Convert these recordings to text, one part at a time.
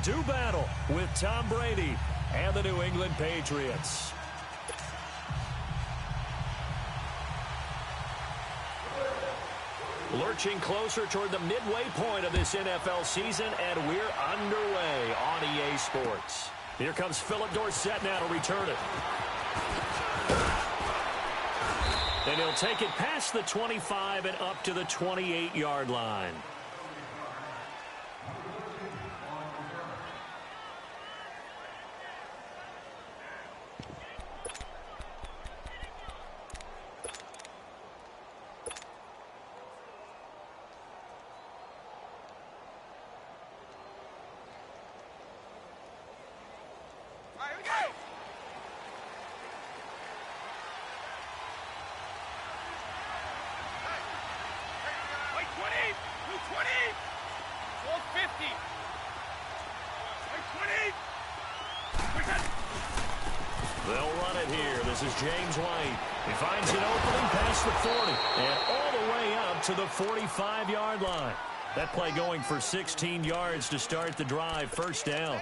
do battle with Tom Brady and the New England Patriots. Lurching closer toward the midway point of this NFL season, and we're underway on EA Sports. Here comes Philip Dorsett now to return it. And he'll take it past the 25 and up to the 28-yard line. They'll run it here. This is James White. He finds an opening past the 40 and all the way up to the 45-yard line. That play going for 16 yards to start the drive. First down.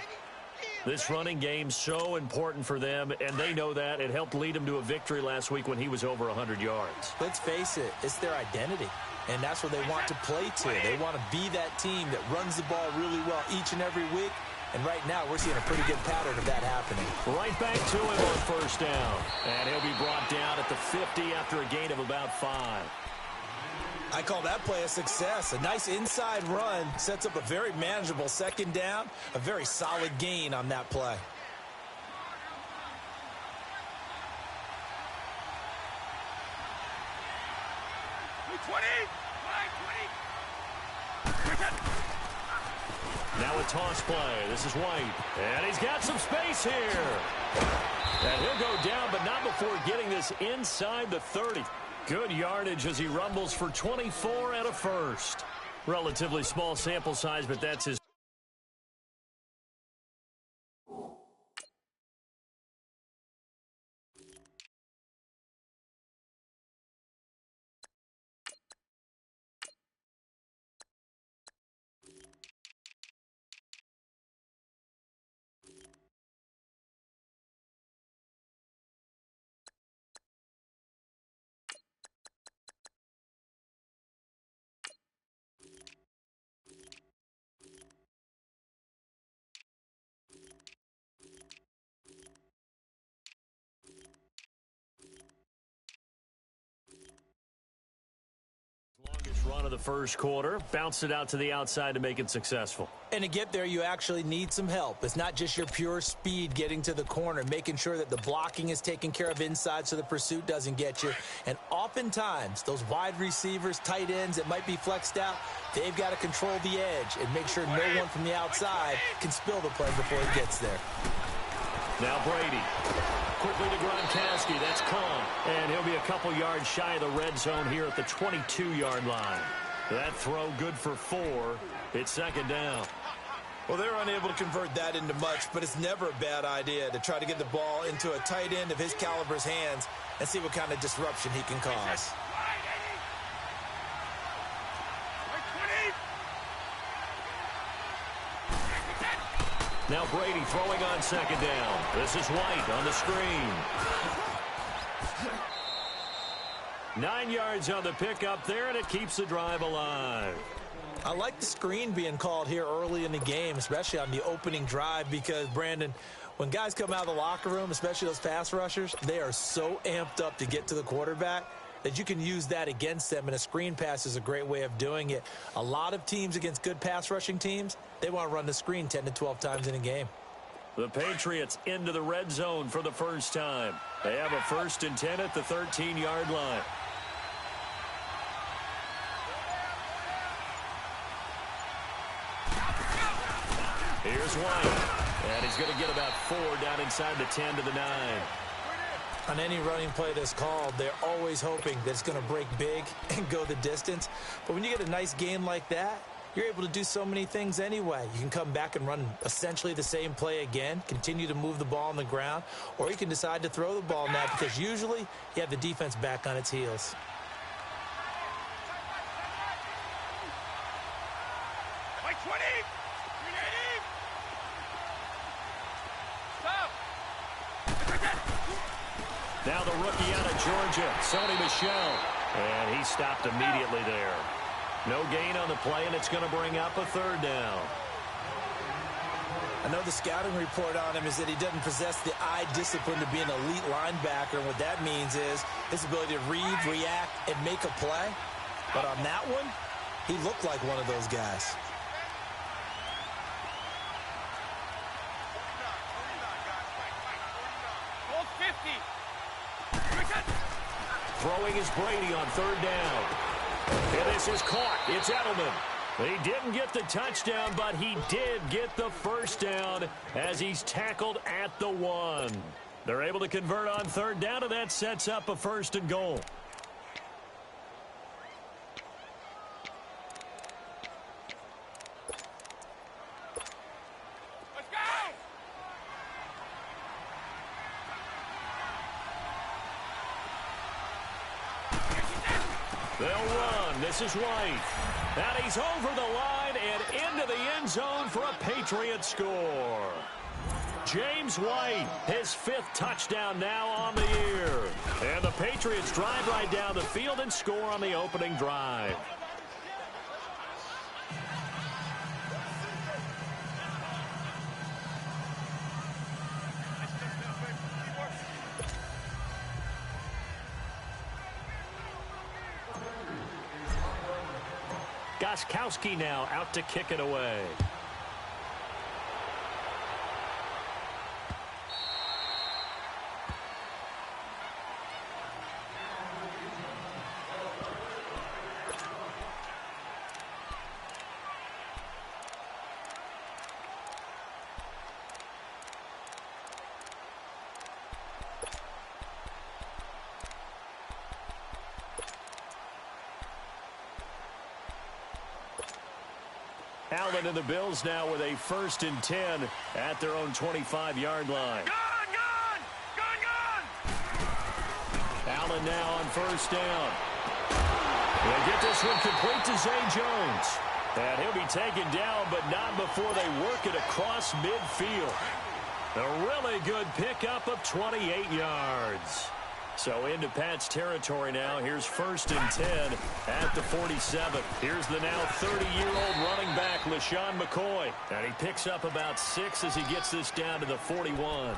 This running game so important for them, and they know that. It helped lead them to a victory last week when he was over 100 yards. Let's face it, it's their identity, and that's what they want to play to. They want to be that team that runs the ball really well each and every week, and right now we're seeing a pretty good pattern of that happening. Right back to him on first down, and he'll be brought down at the 50 after a gain of about 5. I call that play a success. A nice inside run sets up a very manageable second down, a very solid gain on that play. Now a toss play. This is White. And he's got some space here. And he'll go down, but not before getting this inside the 30. Good yardage as he rumbles for 24 and a first. Relatively small sample size, but that's his. Longest run of the first quarter. Bounced it out to the outside to make it successful. And to get there, you actually need some help. It's not just your pure speed getting to the corner, making sure that the blocking is taken care of inside so the pursuit doesn't get you. And oftentimes, those wide receivers, tight ends that might be flexed out, they've got to control the edge and make sure no one from the outside can spill the play before he gets there. Now Brady. Quickly to Gronkowski. That's Kong. And he'll be a couple yards shy of the red zone here at the 22-yard line. That throw good for 4. It's second down. Well, they're unable to convert that into much, but it's never a bad idea to try to get the ball into a tight end of his caliber's hands and see what kind of disruption he can cause. Now Brady throwing on second down. This is White on the screen. 9 yards on the pickup there, and it keeps the drive alive. I like the screen being called here early in the game, especially on the opening drive, because, Brandon, when guys come out of the locker room, especially those pass rushers, they are so amped up to get to the quarterback that you can use that against them, and a screen pass is a great way of doing it. A lot of teams against good pass rushing teams, they want to run the screen 10 to 12 times in a game. The Patriots into the red zone for the first time. They have a 1st and 10 at the 13-yard line. Here's White. And he's going to get about 4 down inside the 10 to the 9. On any running play that's called, they're always hoping that it's going to break big and go the distance. But when you get a nice gain like that, you're able to do so many things anyway. You can come back and run essentially the same play again, continue to move the ball on the ground, or you can decide to throw the ball now because usually you have the defense back on its heels. Now the rookie out of Georgia, Sony Michel. And he stopped immediately there. No gain on the play, and it's going to bring up a third down. I know the scouting report on him is that he doesn't possess the eye discipline to be an elite linebacker. And what that means is his ability to read, react, and make a play. But on that one, he looked like one of those guys. Throwing is Brady on third down. And this is caught. It's Edelman. He didn't get the touchdown, but he did get the first down as he's tackled at the 1. They're able to convert on third down, and that sets up a 1st and goal. Let's go! They'll run. This is White. And he's over the line and into the end zone for a Patriot score. James White, his 5th touchdown now on the year. And the Patriots drive right down the field and score on the opening drive. Gostkowski now out to kick it away. Allen and the Bills now with a 1st and 10 at their own 25-yard line. Gone! Allen now on 1st down. They'll get this one complete to Zay Jones. And he'll be taken down, but not before they work it across midfield. A really good pickup of 28 yards. So into Pat's territory now. Here's 1st and 10 at the 47. Here's the now 30-year-old running back, LaShawn McCoy. And he picks up about 6 as he gets this down to the 41.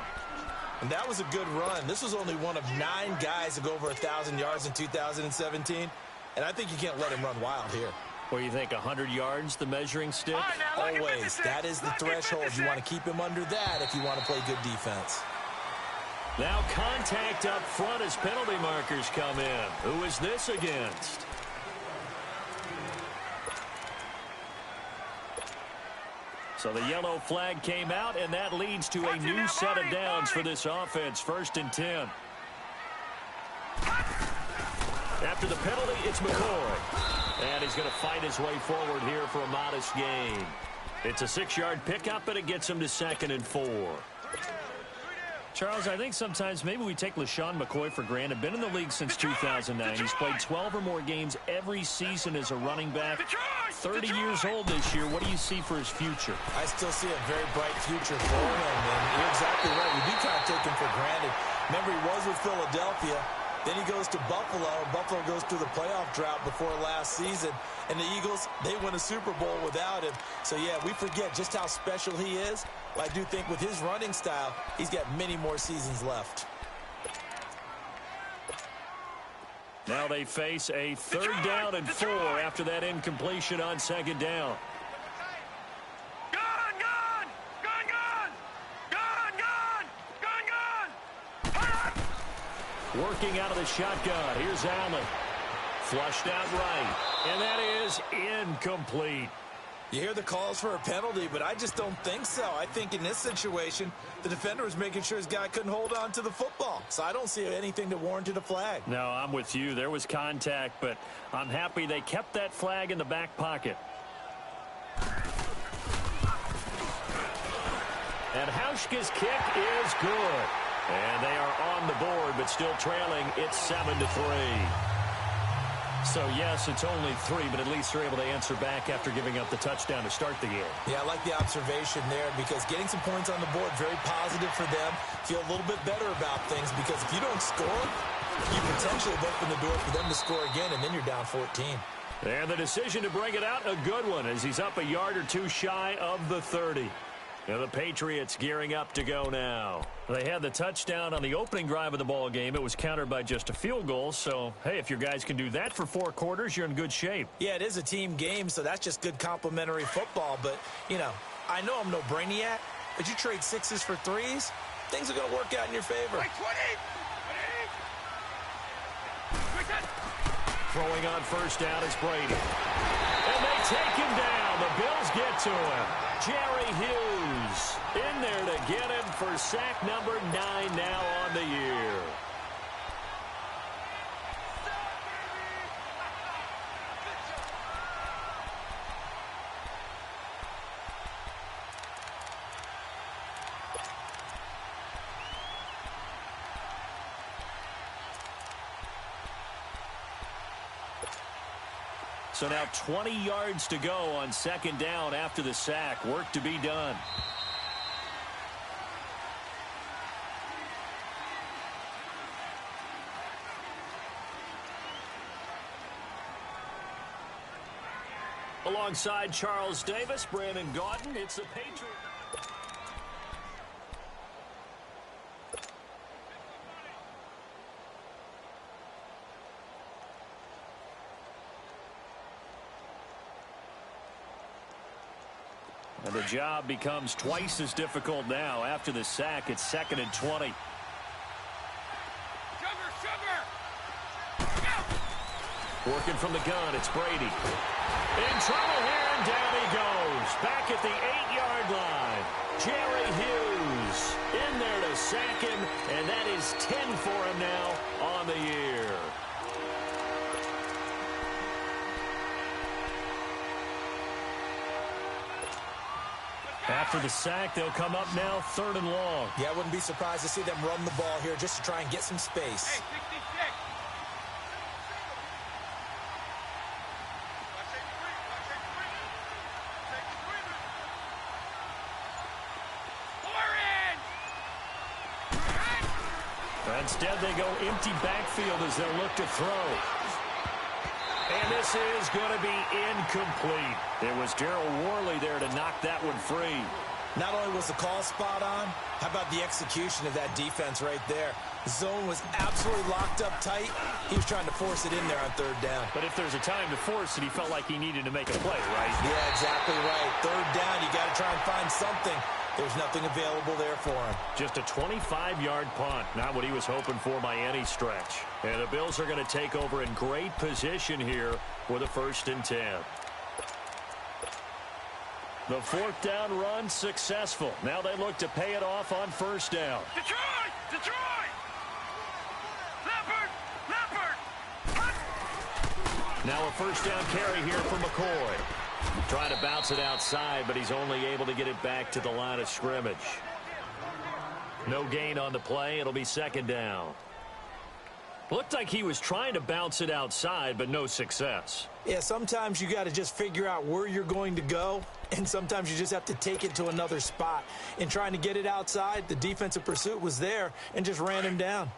And that was a good run. This was only one of 9 guys to go over 1,000 yards in 2017. And I think you can't let him run wild here. What do you think, 100 yards, the measuring stick? Right, Always. That is the threshold. You want to keep him under that if you want to play good defense. Now contact up front as penalty markers come in. Who is this against? So the yellow flag came out, and that leads to a new set of downs for this offense. 1st and 10. After the penalty, it's McCoy. And he's going to fight his way forward here for a modest gain. It's a 6-yard pickup, and it gets him to 2nd and 4. Charles, I think sometimes maybe we take LaShawn McCoy for granted. Been in the league since 2009. He's played 12 or more games every season as a running back. 30 years old this year. What do you see for his future? I still see a very bright future for him. And you're exactly right. We do kind of take him for granted. Remember, he was with Philadelphia. Then he goes to Buffalo. Buffalo goes through the playoff drought before last season. And the Eagles, they win a Super Bowl without him. So, yeah, we forget just how special he is. But I do think with his running style, he's got many more seasons left. Now they face a 3rd down and 4 after that incompletion on 2nd down. Working out of the shotgun. Here's Allen. Flushed out right. And that is incomplete. You hear the calls for a penalty, but I just don't think so. I think in this situation, the defender was making sure his guy couldn't hold on to the football. So I don't see anything that warranted a flag. No, I'm with you. There was contact, but I'm happy they kept that flag in the back pocket. And Hauschka's kick is good. And they are on the board, but still trailing. It's 7-3. So, yes, it's only 3, but at least they're able to answer back after giving up the touchdown to start the game. Yeah, I like the observation there because getting some points on the board, very positive for them. Feel a little bit better about things because if you don't score, you potentially have opened the door for them to score again, and then you're down 14. And the decision to bring it out, a good one, as he's up a yard or two shy of the 30. Now the Patriots gearing up to go now. They had the touchdown on the opening drive of the ball game. It was countered by just a field goal. So, hey, if your guys can do that for 4 quarters, you're in good shape. Yeah, it is a team game, so that's just good complementary football. But, you know, I know I'm no brainiac, but you trade 6s for 3s, things are going to work out in your favor. Throwing on first down is Brady. And they take him down. The Bills get to him. Jerry Hughes in there to get him for sack number 9 now on the year. So now 20 yards to go on second down after the sack. Work to be done. Alongside Charles Davis, Brandon Gaudin, it's the Patriots. And the job becomes twice as difficult now. After the sack, it's 2nd and 20. Working from the gun, it's Brady. In trouble here, and down he goes. Back at the 8-yard line. Jerry Hughes in there to sack him, and that is 10 for him now on the year. After the sack, they'll come up now 3rd and long. Yeah, I wouldn't be surprised to see them run the ball here just to try and get some space. Hey, 66. Instead, they go empty backfield as they'll look to throw. And this is going to be incomplete. It was Darryl Worley there to knock that one free. Not only was the call spot on, how about the execution of that defense right there? The zone was absolutely locked up tight. He was trying to force it in there on 3rd down. But if there's a time to force it, he felt like he needed to make a play, right? Yeah, exactly right. 3rd down, you got to try and find something. There's nothing available there for him. Just a 25-yard punt, not what he was hoping for by any stretch. And the Bills are going to take over in great position here for the 1st and 10. The 4th down run successful. Now they look to pay it off on 1st down. Detroit! Detroit! Leopard! Leopard! Now a 1st down carry here for McCoy. Trying to bounce it outside, but he's only able to get it back to the line of scrimmage. No gain on the play. It'll be 2nd down. Looked like he was trying to bounce it outside, but no success. Yeah, sometimes you got to just figure out where you're going to go, and sometimes you just have to take it to another spot. In trying to get it outside, the defensive pursuit was there and just ran him down.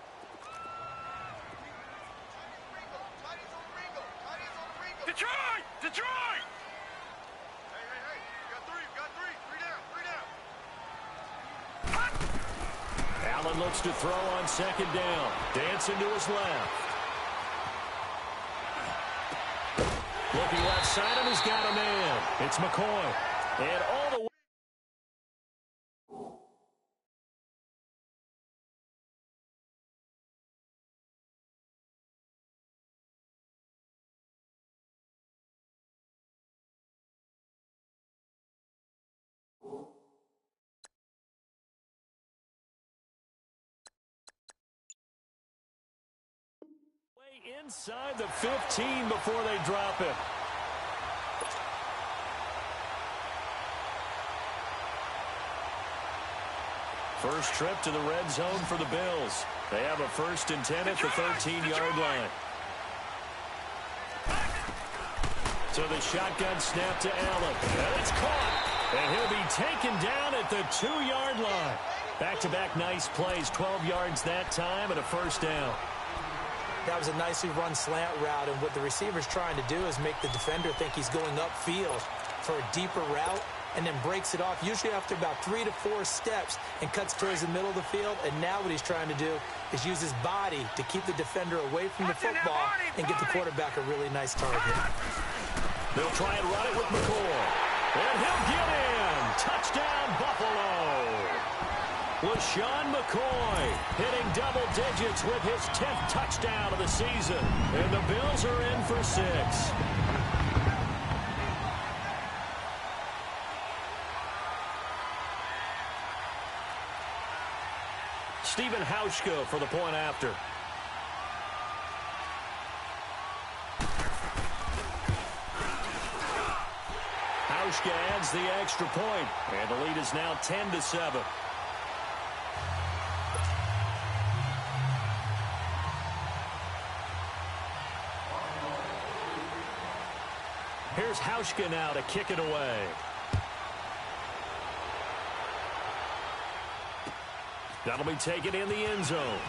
Detroit! Detroit! Allen looks to throw on 2nd down. Dancing to his left. Looking left side of him, he's got a man. It's McCoy. And all the way. Inside the 15 before they drop it. First trip to the red zone for the Bills. They have a 1st and 10 at the 13-yard line. So the shotgun snap to Allen. And it's caught. And he'll be taken down at the 2-yard line. Back-to-back nice plays. 12 yards that time and a first down. That was a nicely run slant route, and what the receiver's trying to do is make the defender think he's going upfield for a deeper route, and then breaks it off, usually after about 3 to 4 steps, and cuts towards the middle of the field. And now what he's trying to do is use his body to keep the defender away from the football and get the quarterback a really nice target. They'll try and run it with McCoy. And he'll get in. Touchdown, Buffalo. LaShawn McCoy hitting double digits with his 10th touchdown of the season. And the Bills are in for 6. Stephen Hauschka for the point after. Hauschka adds the extra point, and the lead is now 10-7. Here's Hauschka now to kick it away. That'll be taken in the end zone.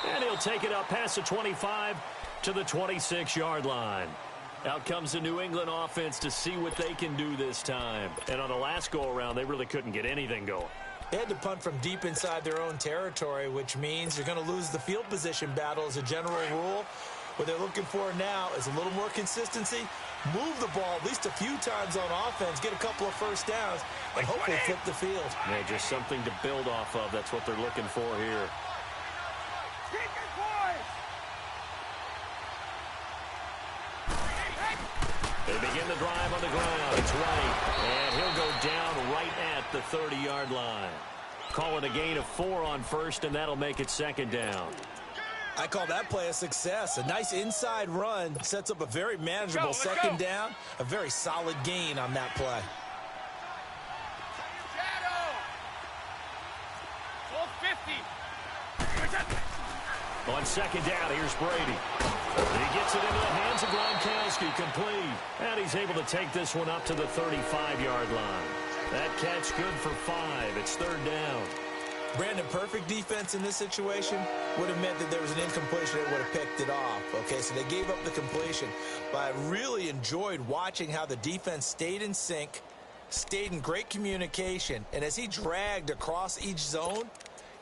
And he'll take it up past the 25 to the 26-yard line. Out comes the New England offense to see what they can do this time. And on the last go-around, they really couldn't get anything going. They had to punt from deep inside their own territory, which means you're going to lose the field position battle as a general rule. What they're looking for now is a little more consistency, move the ball at least a few times on offense, get a couple of first downs, and hopefully flip the field. Yeah, just something to build off of. That's what they're looking for here. They begin the drive on the ground. It's right, and he'll go down right at the 30-yard line. Call it a gain of 4 on first, and that'll make it second down. I call that play a success. A nice inside run sets up a very manageable second down. A very solid gain on that play. On second down, here's Brady. He gets it into the hands of Gronkowski, complete. And he's able to take this one up to the 35-yard line. That catch good for 5. It's third down. Brandon, perfect defense in this situation would have meant that there was an incompletion that would have picked it off. Okay, so they gave up the completion. But I really enjoyed watching how the defense stayed in sync, stayed in great communication. And as he dragged across each zone,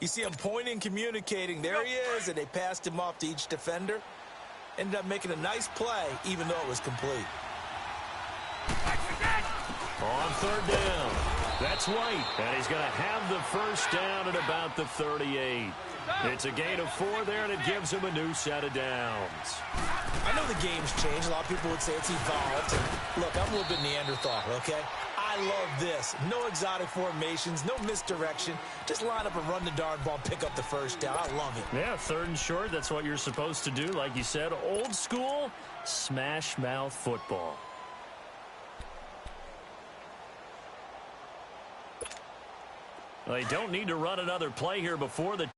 you see him pointing, communicating. There he is, and they passed him off to each defender. Ended up making a nice play, even though it was complete. On third down, that's White, and he's going to have the first down at about the 38. It's a gain of 4 there, and it gives him a new set of downs. I know the game's changed. A lot of people would say it's evolved. Look, I'm a little bit Neanderthal, okay? I love this. No exotic formations, no misdirection. Just line up and run the darn ball, pick up the first down. I love it. Yeah, third and short, that's what you're supposed to do. Like you said, old school, smash mouth football. They don't need to run another play here before the